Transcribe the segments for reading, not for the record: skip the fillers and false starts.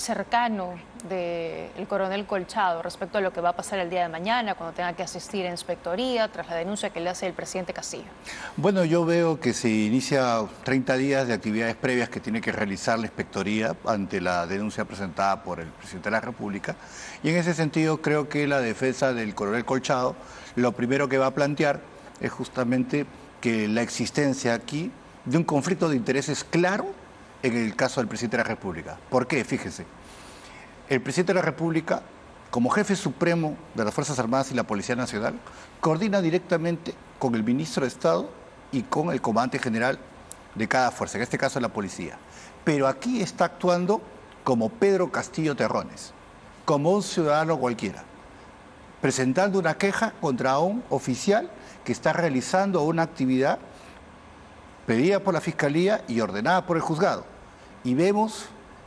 cercano del coronel Colchado respecto a lo que va a pasar el día de mañana cuando tenga que asistir a inspectoría tras la denuncia que le hace el presidente Castillo? Bueno, yo veo que se inicia 30 días de actividades previas que tiene que realizar la inspectoría ante la denuncia presentada por el presidente de la República. Y en ese sentido creo que la defensa del coronel Colchado lo primero que va a plantear es justamente que la existencia aquí de un conflicto de intereses claro en el caso del presidente de la República. ¿Por qué? Fíjese, el presidente de la República, como jefe supremo de las Fuerzas Armadas y la Policía Nacional, coordina directamente con el ministro de Estado y con el comandante general de cada fuerza, en este caso la policía. Pero aquí está actuando como Pedro Castillo Terrones, como un ciudadano cualquiera, presentando una queja contra un oficial que está realizando una actividad pedida por la Fiscalía y ordenada por el juzgado. Y vemos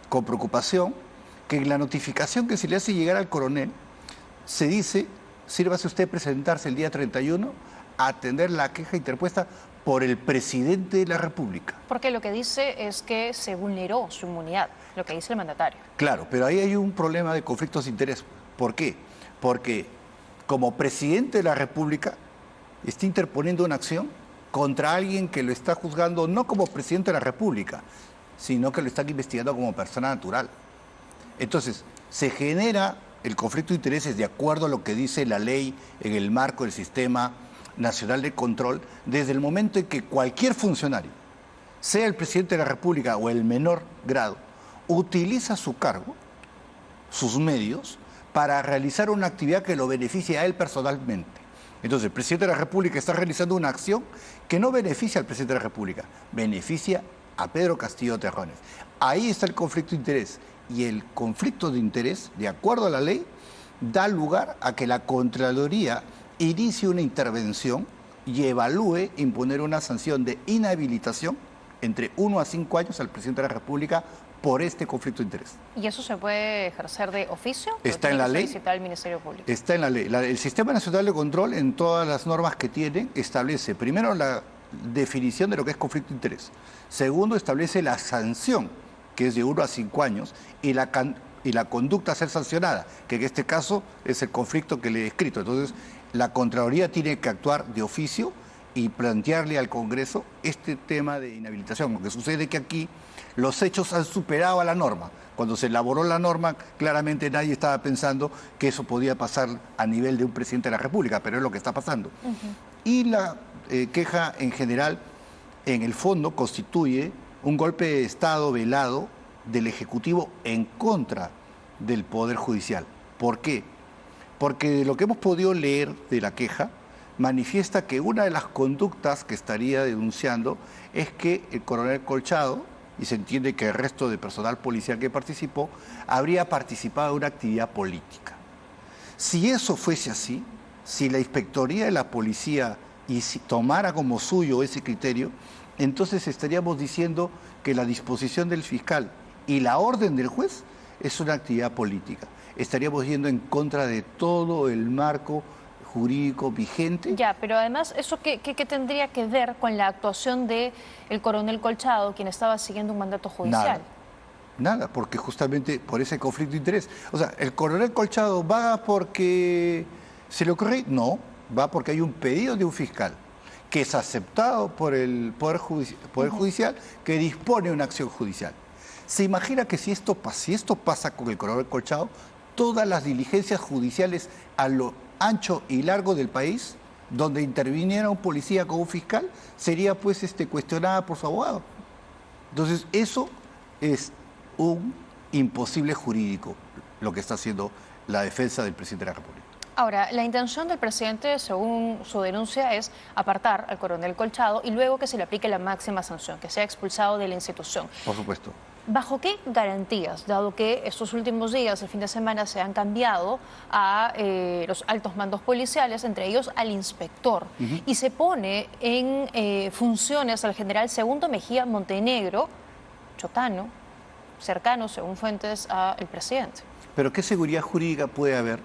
con preocupación que en la notificación que se le hace llegar al coronel se dice: sírvase usted presentarse el día 31 a atender la queja interpuesta por el presidente de la República. Porque lo que dice es que se vulneró su inmunidad, lo que dice el mandatario. Claro, pero ahí hay un problema de conflictos de interés. ¿Por qué? Porque como presidente de la República está interponiendo una acción contra alguien que lo está juzgando no como presidente de la República, sino que lo están investigando como persona natural. Entonces, se genera el conflicto de intereses de acuerdo a lo que dice la ley en el marco del Sistema Nacional de Control, desde el momento en que cualquier funcionario, sea el presidente de la República o el menor grado, utiliza su cargo, sus medios, para realizar una actividad que lo beneficie a él personalmente. Entonces, el presidente de la República está realizando una acción que no beneficia al presidente de la República, beneficia a Pedro Castillo Terrones. Ahí está el conflicto de interés. Y el conflicto de interés, de acuerdo a la ley, da lugar a que la Contraloría inicie una intervención y evalúe imponer una sanción de inhabilitación entre 1 a 5 años al presidente de la República por este conflicto de interés. ¿Y eso se puede ejercer de oficio? Está en la ley. Solicitar al Ministerio Público. Está en la ley. El Sistema Nacional de Control, en todas las normas que tiene, establece primero la definición de lo que es conflicto de interés. Segundo, establece la sanción, que es de 1 a 5 años, y la conducta a ser sancionada, que en este caso es el conflicto que le he escrito. Entonces, la Contraloría tiene que actuar de oficio y plantearle al Congreso este tema de inhabilitación. Lo que sucede es que aquí los hechos han superado a la norma. Cuando se elaboró la norma, claramente nadie estaba pensando que eso podía pasar a nivel de un presidente de la República, pero es lo que está pasando. Y la queja en general, en el fondo, constituye un golpe de Estado velado del Ejecutivo en contra del Poder Judicial. ¿Por qué? Porque de lo que hemos podido leer de la queja, manifiesta que una de las conductas que estaría denunciando es que el coronel Colchado, y se entiende que el resto de personal policial que participó, habría participado en una actividad política. Si eso fuese así, si la Inspectoría de la Policía tomara como suyo ese criterio, entonces estaríamos diciendo que la disposición del fiscal y la orden del juez es una actividad política. Estaríamos yendo en contra de todo el marco jurídico vigente. Ya, pero además, ¿eso qué tendría que ver con la actuación del coronel Colchado, quien estaba siguiendo un mandato judicial? Nada, porque justamente por ese conflicto de interés. O sea, ¿el coronel Colchado va porque se le ocurre? No, va porque hay un pedido de un fiscal que es aceptado por el Poder Judicial, que dispone una acción judicial. Se imagina que si esto pasa con el coronel Colchado, todas las diligencias judiciales a lo ancho y largo del país, donde interviniera un policía con un fiscal, sería pues cuestionada por su abogado. Entonces, eso es un imposible jurídico, lo que está haciendo la defensa del presidente de la República. Ahora, la intención del presidente, según su denuncia, es apartar al coronel Colchado y luego que se le aplique la máxima sanción, que sea expulsado de la institución. Por supuesto. ¿Bajo qué garantías, dado que estos últimos días, el fin de semana, se han cambiado a los altos mandos policiales, entre ellos al inspector, y se pone en funciones al general Segundo Mejía Montenegro, chotano, cercano, según fuentes, al presidente? Pero ¿qué seguridad jurídica puede haber,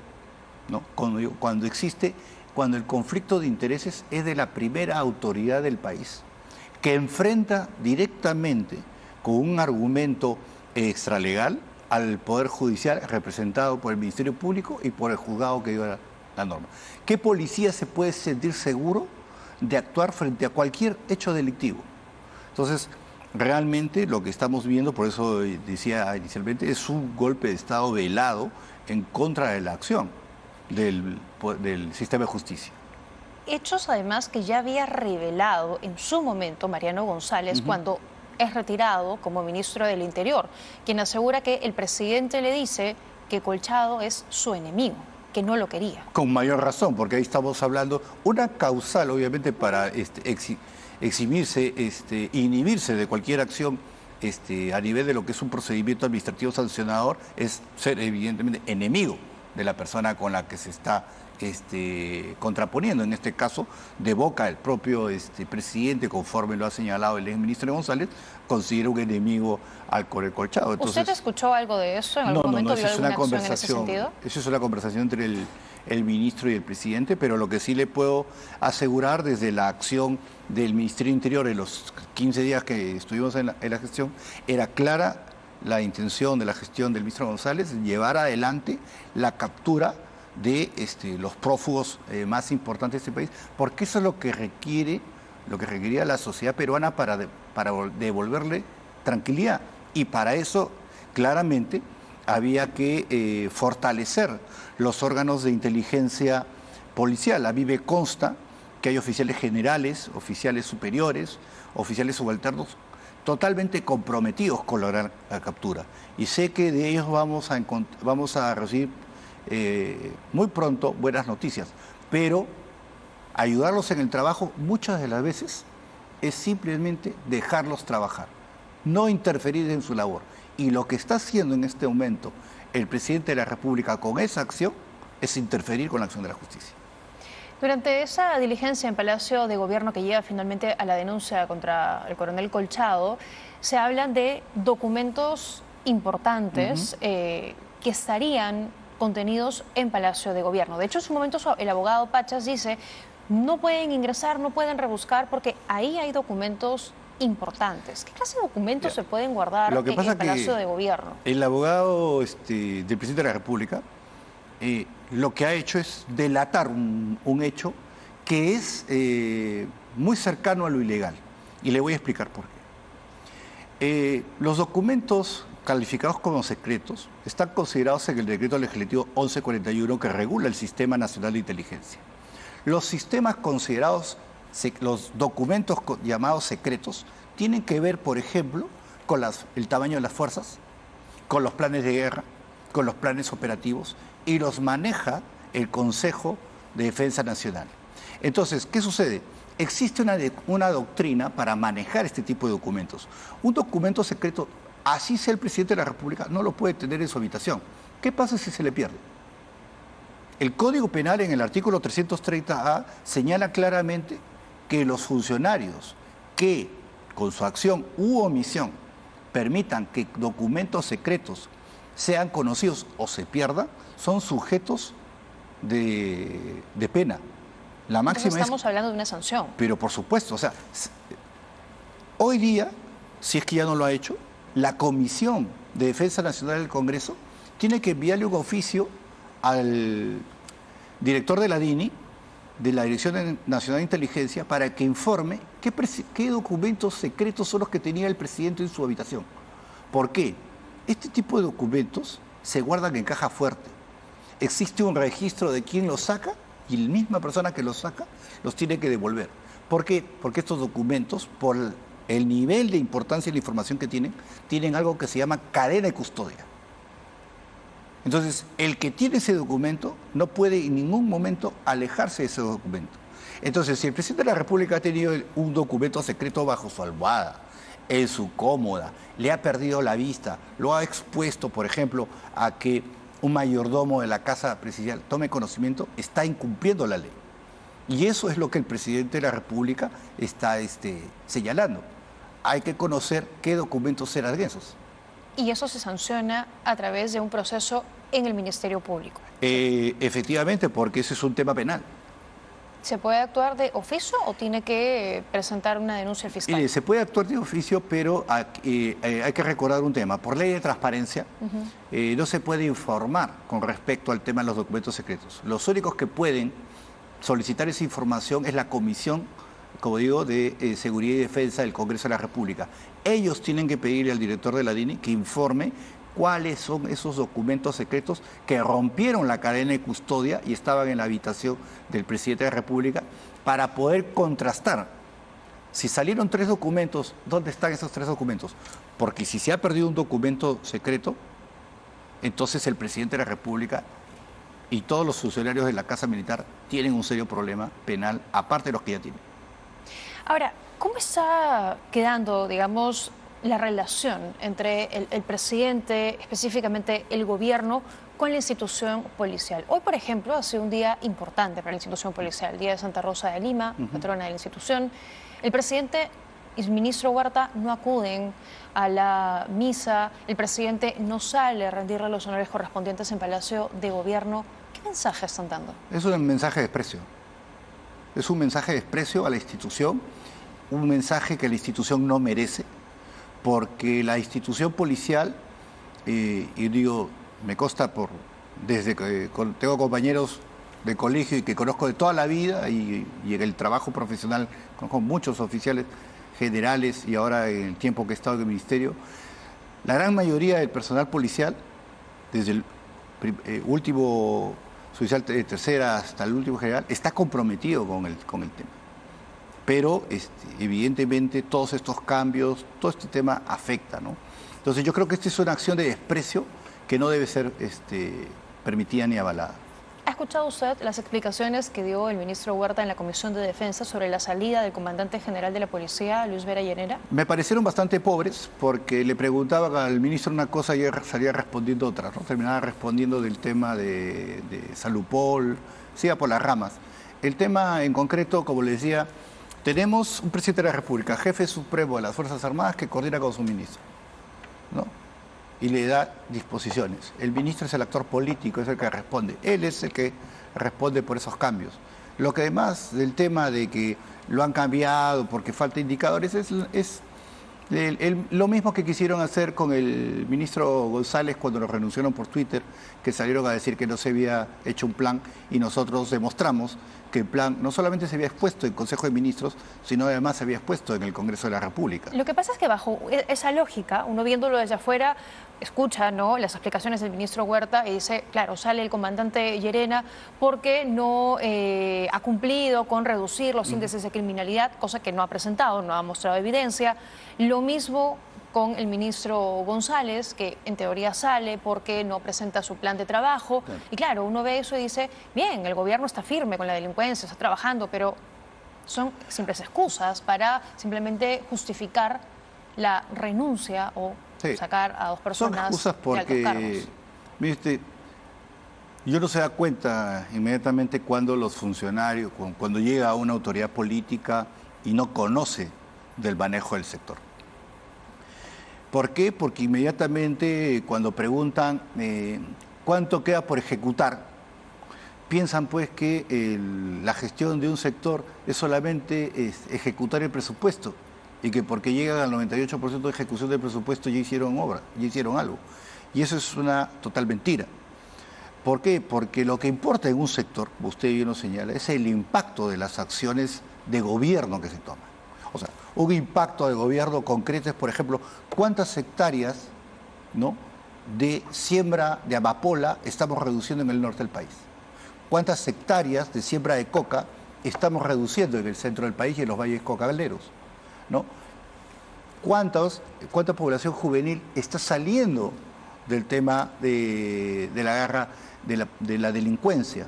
¿no? Cuando el conflicto de intereses es de la primera autoridad del país, que enfrenta directamente con un argumento extralegal al Poder Judicial representado por el Ministerio Público y por el juzgado que dio la norma. ¿Qué policía se puede sentir seguro de actuar frente a cualquier hecho delictivo? Entonces, realmente lo que estamos viendo, por eso decía inicialmente, es un golpe de Estado velado en contra de la acción del sistema de justicia. Hechos además que ya había revelado en su momento Mariano González cuando es retirado como ministro del Interior, quien asegura que el presidente le dice que Colchado es su enemigo, que no lo quería. Con mayor razón, porque ahí estamos hablando una causal, obviamente, para eximirse, inhibirse de cualquier acción a nivel de lo que es un procedimiento administrativo sancionador, es ser evidentemente enemigo de la persona con la que se está contraponiendo. En este caso, de boca del propio presidente, conforme lo ha señalado el exministro González, considera un enemigo al Coronel Colchado. Entonces, ¿usted escuchó algo de eso? ¿En algún momento vio alguna acción en ese sentido? Eso es una conversación entre el ministro y el presidente, pero lo que sí le puedo asegurar desde la acción del Ministerio del Interior en los 15 días que estuvimos en la gestión, era clara la intención de la gestión del ministro González de llevar adelante la captura de los prófugos más importantes de este país, porque eso es lo que requería la sociedad peruana para devolverle tranquilidad. Y para eso, claramente, había que fortalecer los órganos de inteligencia policial. A mí me consta que hay oficiales generales, oficiales superiores, oficiales subalternos, totalmente comprometidos con lograr la captura. Y sé que de ellos vamos a recibir muy pronto buenas noticias, pero ayudarlos en el trabajo muchas de las veces es simplemente dejarlos trabajar, no interferir en su labor. Y lo que está haciendo en este momento el presidente de la República con esa acción es interferir con la acción de la justicia. Durante esa diligencia en Palacio de Gobierno que lleva finalmente a la denuncia contra el coronel Colchado, se hablan de documentos importantes que estarían contenidos en Palacio de Gobierno. De hecho, en su momento el abogado Pachas dice, no pueden ingresar, no pueden rebuscar, porque ahí hay documentos importantes. ¿Qué clase de documentos se pueden guardar en el Palacio de Gobierno? El abogado del presidente de la República lo que ha hecho es delatar un hecho que es muy cercano a lo ilegal. Y le voy a explicar por qué. Los documentos calificados como secretos están considerados en el decreto legislativo 1141 que regula el Sistema Nacional de Inteligencia. Los sistemas considerados, los documentos llamados secretos, tienen que ver, por ejemplo, con el tamaño de las fuerzas, con los planes de guerra, con los planes operativos, y los maneja el Consejo de Defensa Nacional. Entonces, ¿qué sucede? Existe una doctrina para manejar este tipo de documentos. Un documento secreto, así sea el presidente de la República, no lo puede tener en su habitación. ¿Qué pasa si se le pierde? El Código Penal en el artículo 330A señala claramente que los funcionarios que con su acción u omisión permitan que documentos secretos sean conocidos o se pierdan, son sujetos de pena. La máxima Entonces estamos hablando de una sanción. Pero por supuesto, o sea, hoy día, si es que ya no lo ha hecho, la Comisión de Defensa Nacional del Congreso tiene que enviarle un oficio al director de la DINI, de la Dirección Nacional de Inteligencia, para que informe qué documentos secretos son los que tenía el presidente en su habitación. ¿Por qué? Este tipo de documentos se guardan en caja fuerte. Existe un registro de quién los saca y la misma persona que los saca los tiene que devolver. ¿Por qué? Porque estos documentos, por el nivel de importancia y la información que tienen algo que se llama cadena de custodia. Entonces, el que tiene ese documento no puede en ningún momento alejarse de ese documento. Entonces, si el presidente de la República ha tenido un documento secreto bajo su almohada, en su cómoda, le ha perdido la vista, lo ha expuesto, por ejemplo, a que un mayordomo de la Casa Presidencial tome conocimiento, está incumpliendo la ley. Y eso es lo que el presidente de la República está señalando. Hay que conocer qué documentos eran esos. Y eso se sanciona a través de un proceso en el Ministerio Público. Efectivamente, porque ese es un tema penal. ¿Se puede actuar de oficio o tiene que presentar una denuncia al fiscal? Mire, se puede actuar de oficio, pero hay que recordar un tema. Por ley de transparencia, no se puede informar con respecto al tema de los documentos secretos. Los únicos que pueden solicitar esa información es la Comisión, como digo, de Seguridad y Defensa del Congreso de la República. Ellos tienen que pedirle al director de la DINI que informe cuáles son esos documentos secretos que rompieron la cadena de custodia y estaban en la habitación del presidente de la República para poder contrastar. Si salieron 3 documentos, ¿dónde están esos 3 documentos? Porque si se ha perdido un documento secreto, entonces el presidente de la República y todos los funcionarios de la Casa Militar tienen un serio problema penal, aparte de los que ya tienen. Ahora, ¿cómo está quedando, digamos, la relación entre el presidente, específicamente el gobierno, con la institución policial? Hoy, por ejemplo, ha sido un día importante para la institución policial, el Día de Santa Rosa de Lima, patrona de la institución. El presidente y el ministro Huerta no acuden a la misa, el presidente no sale a rendirle los honores correspondientes en Palacio de Gobierno. ¿Qué mensaje están dando? Es un mensaje de desprecio. Es un mensaje de desprecio a la institución, un mensaje que la institución no merece, porque la institución policial, y digo, me consta desde que tengo compañeros de colegio y que conozco de toda la vida y en el trabajo profesional, conozco muchos oficiales generales y ahora en el tiempo que he estado en el ministerio, la gran mayoría del personal policial, desde el último oficial de tercera hasta el último general, está comprometido con el tema. Pero evidentemente todos estos cambios, todo este tema afecta, ¿no? Entonces yo creo que esta es una acción de desprecio que no debe ser permitida ni avalada. ¿Ha escuchado usted las explicaciones que dio el ministro Huerta en la Comisión de Defensa sobre la salida del comandante general de la policía, Luis Vera Llanera? Me parecieron bastante pobres porque le preguntaban al ministro una cosa y él salía respondiendo otra, ¿no? Terminaba respondiendo del tema de Salupol, siga por las ramas. El tema en concreto, como le decía, tenemos un presidente de la República, jefe supremo de las Fuerzas Armadas, que coordina con su ministro, ¿no? Y le da disposiciones. El ministro es el actor político, es el que responde. Él es el que responde por esos cambios. Lo que además del tema de que lo han cambiado porque falta indicadores es lo mismo que quisieron hacer con el ministro González cuando lo renunciaron por Twitter, que salieron a decir que no se había hecho un plan y nosotros demostramos que el plan no solamente se había expuesto en el Consejo de Ministros, sino además se había expuesto en el Congreso de la República. Lo que pasa es que bajo esa lógica, uno viéndolo desde afuera, escucha, ¿no?, las explicaciones del ministro Huerta y dice, claro, sale el comandante Llerena porque no ha cumplido con reducir los índices de criminalidad, cosa que no ha presentado, no ha mostrado evidencia. Lo mismo con el ministro González, que en teoría sale porque no presenta su plan de trabajo. Claro. Y claro, uno ve eso y dice, bien, el gobierno está firme con la delincuencia, está trabajando, pero son simples excusas para simplemente justificar la renuncia o sacar a 2 personas. Son excusas porque, mire, uno se da cuenta inmediatamente cuando los funcionarios, cuando llega a una autoridad política y no conoce del manejo del sector. ¿Por qué? Porque inmediatamente cuando preguntan cuánto queda por ejecutar, piensan pues que la gestión de un sector es solamente ejecutar el presupuesto y que porque llegan al 98% de ejecución del presupuesto ya hicieron obra, ya hicieron algo. Y eso es una total mentira. ¿Por qué? Porque lo que importa en un sector, como usted bien lo señala, es el impacto de las acciones de gobierno que se toman. O sea, un impacto de gobierno concreto es, por ejemplo, cuántas hectáreas, ¿no?, de siembra de amapola estamos reduciendo en el norte del país. Cuántas hectáreas de siembra de coca estamos reduciendo en el centro del país y en los valles cocaleros, ¿no? ¿Cuánta población juvenil está saliendo del tema de la guerra, de la delincuencia?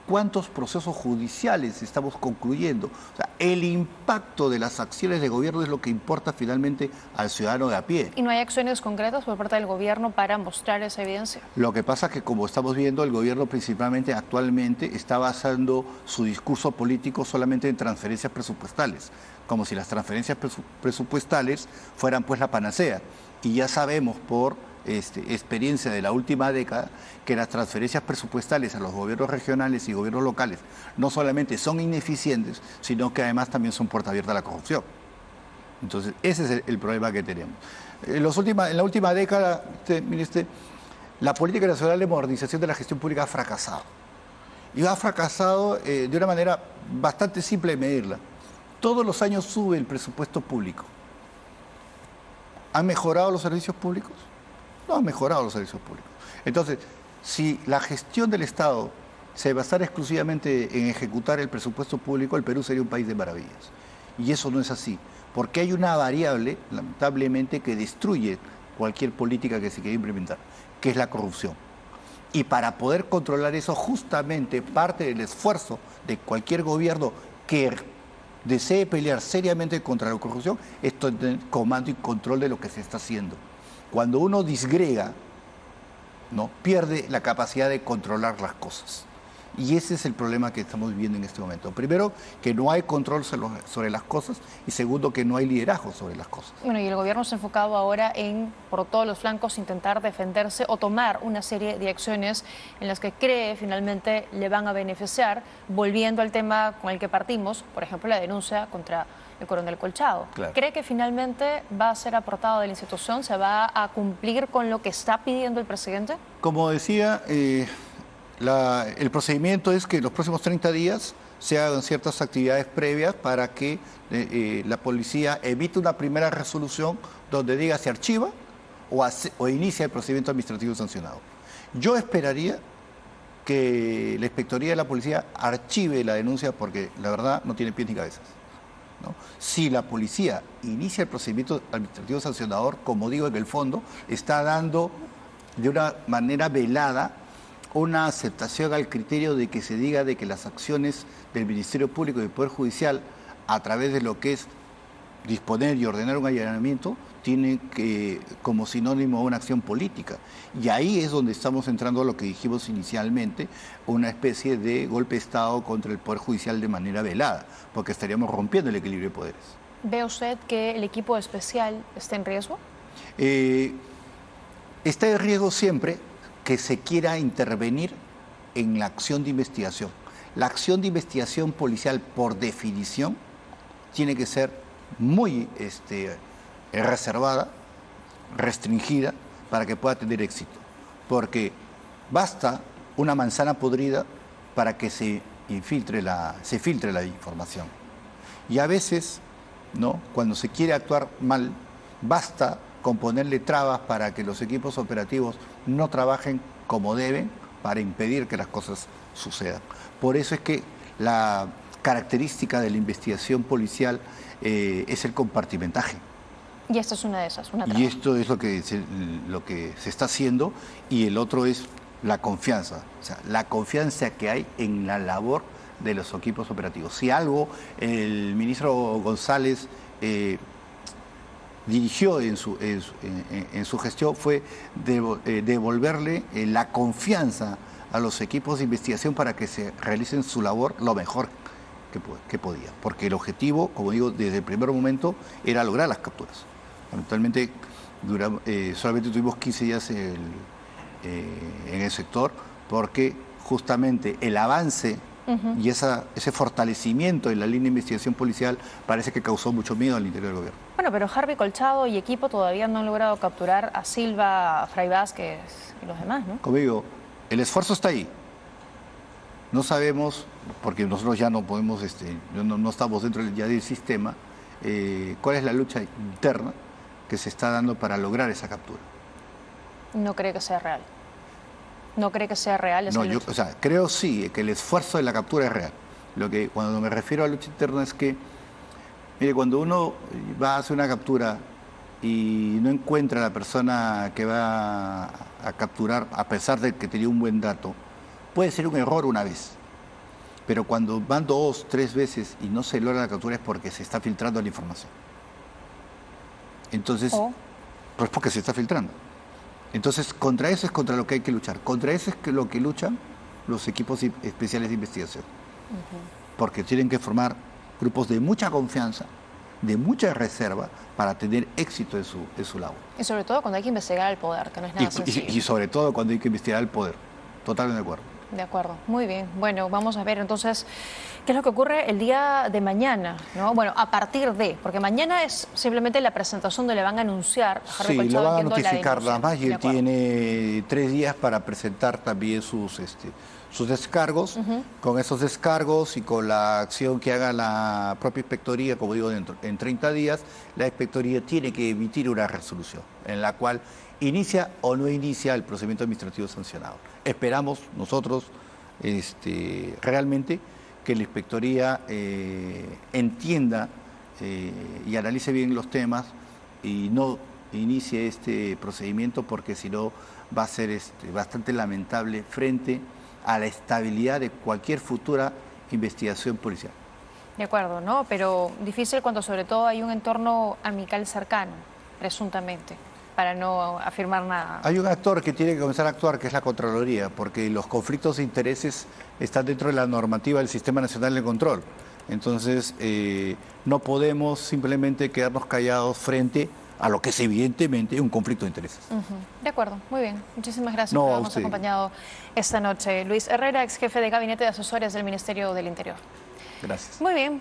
¿Cuántos procesos judiciales estamos concluyendo? O sea, el impacto de las acciones de gobierno es lo que importa finalmente al ciudadano de a pie. ¿Y no hay acciones concretas por parte del gobierno para mostrar esa evidencia? Lo que pasa es que, como estamos viendo, el gobierno principalmente actualmente está basando su discurso político solamente en transferencias presupuestales, como si las transferencias presupuestales fueran pues la panacea. Y ya sabemos por experiencia de la última década, que las transferencias presupuestales a los gobiernos regionales y gobiernos locales no solamente son ineficientes, sino que además también son puerta abierta a la corrupción. Entonces, ese es el problema que tenemos. En la última década, mire usted, la política nacional de modernización de la gestión pública ha fracasado. Y ha fracasado de una manera bastante simple de medirla. Todos los años sube el presupuesto público. ¿Han mejorado los servicios públicos? No han mejorado los servicios públicos. Entonces, si la gestión del Estado se basara exclusivamente en ejecutar el presupuesto público, el Perú sería un país de maravillas. Y eso no es así, porque hay una variable, lamentablemente, que destruye cualquier política que se quiera implementar, que es la corrupción. Y para poder controlar eso, justamente parte del esfuerzo de cualquier gobierno que desee pelear seriamente contra la corrupción es tener comando y control de lo que se está haciendo. Cuando uno disgrega, ¿no?, pierde la capacidad de controlar las cosas. Y ese es el problema que estamos viviendo en este momento. Primero, que no hay control sobre las cosas, y segundo, que no hay liderazgo sobre las cosas. Bueno, y el gobierno se ha enfocado ahora en, por todos los flancos, intentar defenderse o tomar una serie de acciones en las que cree finalmente le van a beneficiar, volviendo al tema con el que partimos, por ejemplo, la denuncia contra el coronel Colchado. Claro. ¿Cree que finalmente va a ser aportado de la institución? ¿Se va a cumplir con lo que está pidiendo el presidente? Como decía, el procedimiento es que en los próximos 30 días se hagan ciertas actividades previas para que la policía emita una primera resolución donde diga se archiva o inicia el procedimiento administrativo sancionado. Yo esperaría que la Inspectoría de la Policía archive la denuncia porque la verdad no tiene pies ni cabezas, ¿no? Si la policía inicia el procedimiento administrativo sancionador, como digo, en el fondo, está dando de una manera velada una aceptación al criterio de que se diga de que las acciones del Ministerio Público y del Poder Judicial, a través de lo que es disponer y ordenar un allanamiento, tienen que, como sinónimo, una acción política. Y ahí es donde estamos entrando a lo que dijimos inicialmente, una especie de golpe de Estado contra el Poder Judicial de manera velada, porque estaríamos rompiendo el equilibrio de poderes. ¿Ve usted que el equipo especial está en riesgo? Está en riesgo siempre que se quiera intervenir en la acción de investigación. La acción de investigación policial, por definición, tiene que ser muy reservada, restringida, para que pueda tener éxito. Porque basta una manzana podrida para que se filtre la información. Y a veces, ¿no?, cuando se quiere actuar mal, basta con ponerle trabas para que los equipos operativos no trabajen como deben para impedir que las cosas sucedan. Por eso es que la característica de la investigación policial es el compartimentaje. Y esta es una de esas, una traba. Y esto es lo que se está haciendo, y el otro es la confianza, o sea, la confianza que hay en la labor de los equipos operativos. Si algo el ministro González dirigió en su gestión fue devolverle la confianza a los equipos de investigación para que se realicen su labor lo mejor que podía. Porque el objetivo, como digo, desde el primer momento era lograr las capturas. Lamentablemente solamente tuvimos 15 días en el sector porque justamente el avance y ese fortalecimiento en la línea de investigación policial parece que causó mucho miedo al interior del gobierno. Bueno, pero Harvey Colchado y equipo todavía no han logrado capturar a Silva, a Fray Vázquez y los demás, ¿no? Como digo, el esfuerzo está ahí. No sabemos, porque nosotros ya no podemos, no estamos dentro ya del sistema, cuál es la lucha interna que se está dando para lograr esa captura. ¿No cree que sea real? ¿No cree que sea real esa lucha? O sea, creo sí que el esfuerzo de la captura es real. Cuando me refiero a lucha interna es que, mire, cuando uno va a hacer una captura y no encuentra a la persona que va a capturar, a pesar de que tenía un buen dato, puede ser un error una vez. Pero cuando van 2, 3 veces y no se logra la captura es porque se está filtrando la información. Entonces, pues porque se está filtrando. Entonces, contra eso es contra lo que hay que luchar. Contra eso es lo que luchan los equipos especiales de investigación. Porque tienen que formar grupos de mucha confianza, de mucha reserva para tener éxito en su labor. Y sobre todo cuando hay que investigar al poder, que no es nada sencillo. Y sobre todo cuando hay que investigar el poder. Totalmente de acuerdo. De acuerdo, muy bien. Bueno, vamos a ver entonces qué es lo que ocurre el día de mañana, ¿no? Bueno, a partir de, porque mañana es simplemente la presentación donde le van a anunciar. Sí, lo van a notificar nada más y él tiene 3 días para presentar también sus descargos. Con esos descargos y con la acción que haga la propia inspectoría, como digo, en 30 días, la inspectoría tiene que emitir una resolución en la cual inicia o no inicia el procedimiento administrativo sancionado. Esperamos nosotros realmente que la inspectoría entienda y analice bien los temas y no inicie este procedimiento, porque si no va a ser bastante lamentable frente a la estabilidad de cualquier futura investigación policial. De acuerdo, ¿no? Pero difícil cuando sobre todo hay un entorno amical cercano, presuntamente, para no afirmar nada. Hay un actor que tiene que comenzar a actuar, que es la Contraloría, porque los conflictos de intereses están dentro de la normativa del Sistema Nacional de Control. Entonces, no podemos simplemente quedarnos callados frente a lo que es evidentemente un conflicto de intereses. De acuerdo, muy bien. Muchísimas gracias por habernos acompañado esta noche. Luis Herrera, ex jefe de Gabinete de Asesores del Ministerio del Interior. Gracias. Muy bien.